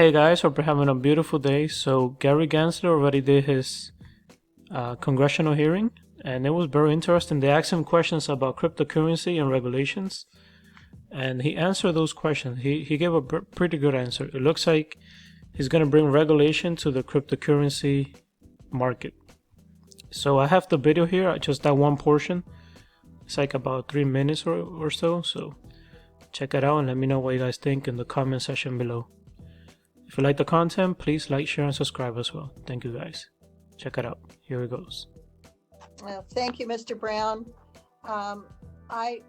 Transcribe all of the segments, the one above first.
Hey guys, hope you're having a beautiful day. So Gary Gensler already did his congressional hearing, and it was very interesting. They asked him questions about cryptocurrency and regulations, and he answered those questions. He gave a pretty good answer. It looks like he's going to bring regulation to the cryptocurrency market. So I have the video here, just that one portion. It's like about 3 minutes or so. So check it out and let me know what you guys think in the comment section below. If you like the content, please like, share, and subscribe as well. Thank you guys. Check it out. Here it goes. Well, thank you, Mr. Brown. I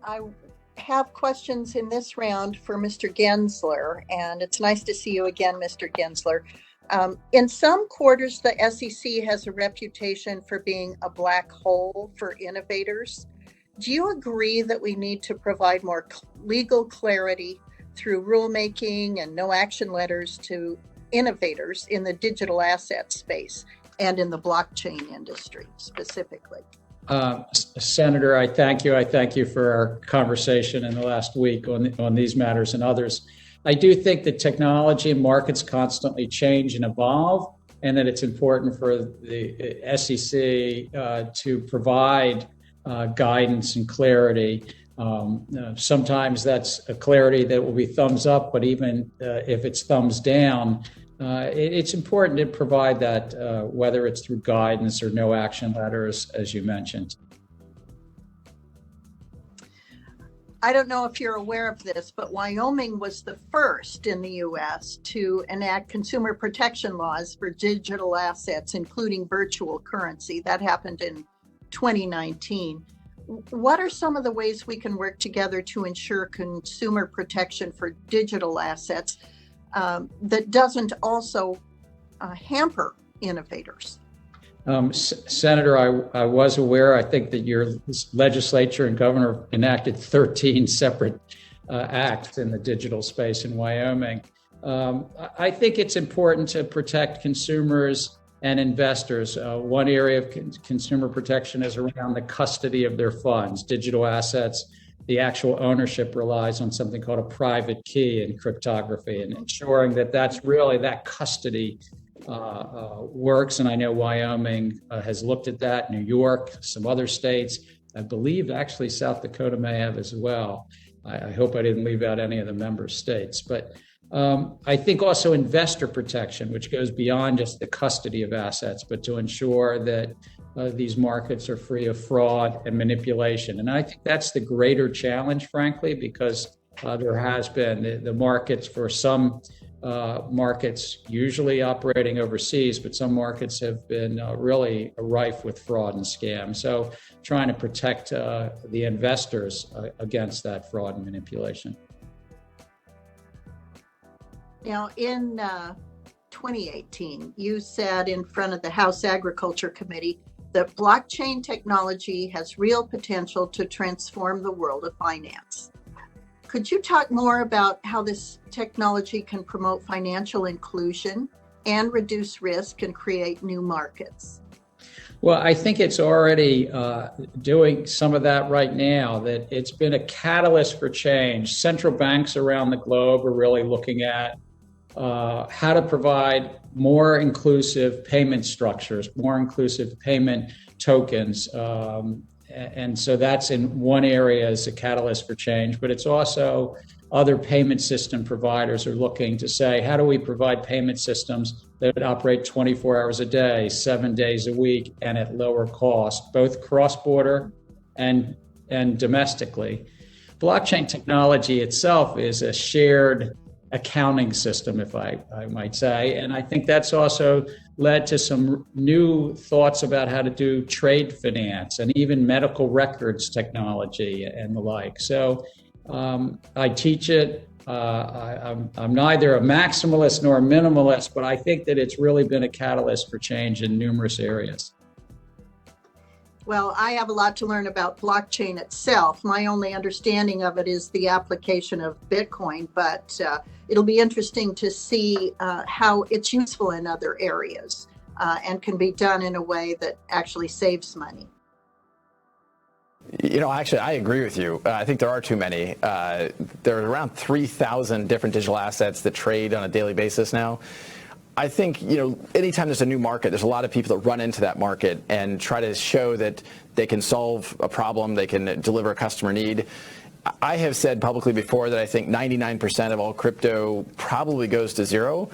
have questions in this round for Mr. Gensler, and it's nice to see you again, Mr. Gensler. In some quarters, the SEC has a reputation for being a black hole for innovators. Do you agree that we need to provide more legal clarity through rulemaking and no action letters to innovators in the digital asset space and in the blockchain industry specifically? Senator, I thank you. I thank you for our conversation in the last week on these matters and others. I do think that technology and markets constantly change and evolve, and that it's important for the SEC to provide guidance and clarity. Sometimes that's a clarity that will be thumbs up, but even if it's thumbs down, it's important to provide that, whether it's through guidance or no action letters, as you mentioned. I don't know if you're aware of this, but Wyoming was the first in the U.S. to enact consumer protection laws for digital assets, including virtual currency. That happened in 2019. What are some of the ways we can work together to ensure consumer protection for digital assets that doesn't also hamper innovators? Senator, I was aware. I think that your legislature and governor enacted 13 separate acts in the digital space in Wyoming. I think it's important to protect consumers and investors. One area of consumer protection is around the custody of their funds, digital assets. The actual ownership relies on something called a private key in cryptography, and ensuring that that's really that custody works. And I know Wyoming has looked at that, New York, some other states. I believe actually South Dakota may have as well. I hope I didn't leave out any of the member states. But I think also investor protection, which goes beyond just the custody of assets, but to ensure that these markets are free of fraud and manipulation. And I think that's the greater challenge, frankly, because there has been the markets for some markets usually operating overseas, but some markets have been really rife with fraud and scam. So trying to protect the investors against that fraud and manipulation. Now, in 2018, you said in front of the House Agriculture Committee that blockchain technology has real potential to transform the world of finance. Could you talk more about how this technology can promote financial inclusion and reduce risk and create new markets? Well, I think it's already doing some of that right now, that it's been a catalyst for change. Central banks around the globe are really looking at how to provide more inclusive payment structures, more inclusive payment tokens. And so that's in one area as a catalyst for change, but it's also other payment system providers are looking to say, how do we provide payment systems that operate 24 hours a day, 7 days a week, and at lower cost, both cross-border and domestically. Blockchain technology itself is a shared accounting system, if I might say. And I think that's also led to some new thoughts about how to do trade finance and even medical records technology and the like. So I teach it. I'm neither a maximalist nor a minimalist, but I think that it's really been a catalyst for change in numerous areas. Well, I have a lot to learn about blockchain itself. My only understanding of it is the application of Bitcoin, but it'll be interesting to see how it's useful in other areas and can be done in a way that actually saves money. Actually, I agree with you. I think there are too many. There are around 3,000 different digital assets that trade on a daily basis now. I think, anytime there's a new market, there's a lot of people that run into that market and try to show that they can solve a problem, they can deliver a customer need. I have said publicly before that I think 99% of all crypto probably goes to zero.